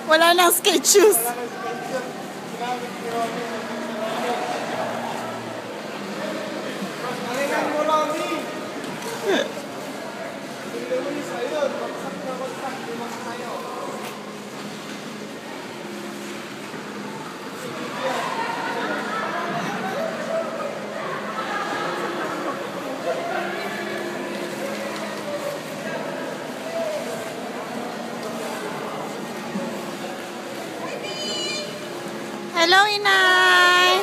Wala nang skate shoes. Hello, Inay!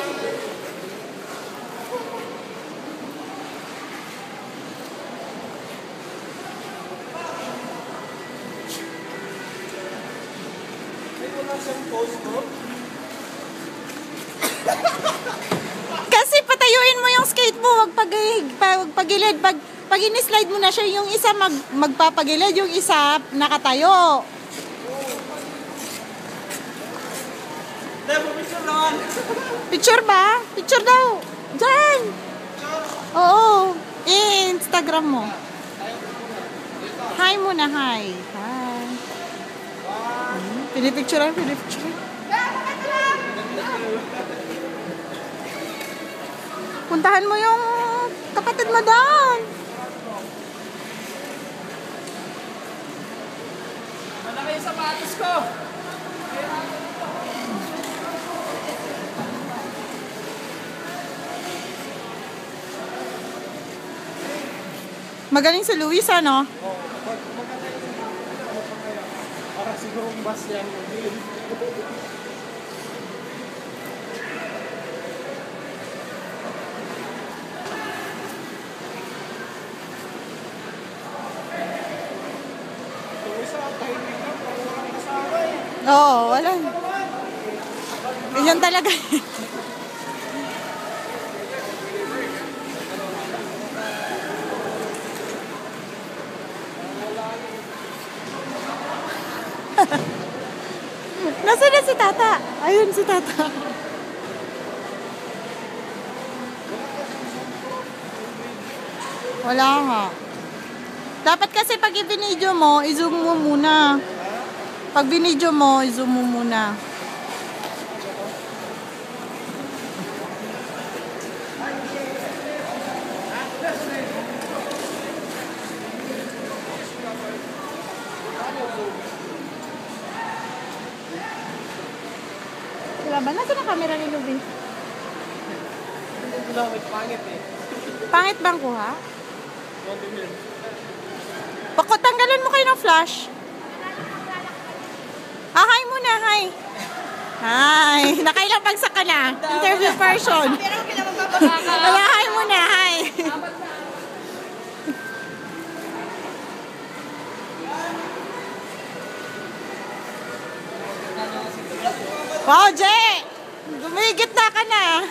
Kasi patayuin mo yung skate mo, wag pagilid. Pag in-slide mo na siya, yung isa magpapagilid, yung isa nakatayo. Picture ba? Picture daw. Diyan. Oo. Instagram mo. Hi muna, hi. Hi. Pinipicturean. Puntahan mo yung kapatid mo doon. Malaki yung sapatos ko. Magaling si Luis, ano? Para sigurong bus yan. Oo, wala. Ganyan talaga. Nasaan na si Tata? Ayun si Tata. Wala nga. Dapat kasi pag i-video mo, i-zoom mo muna. Pag binidyo mo, i-zoom mo muna. Wala ba? Nasaan ang camera ni Luby? Pangit eh. Pangit bang kuha? Bakit tanggalan mo kayo ng flash? Hi muna, hi. Hi. Nakailang bagsak ka na. Interview person. Hi muna, hi. Wow, Jay! Gumigit na ka na.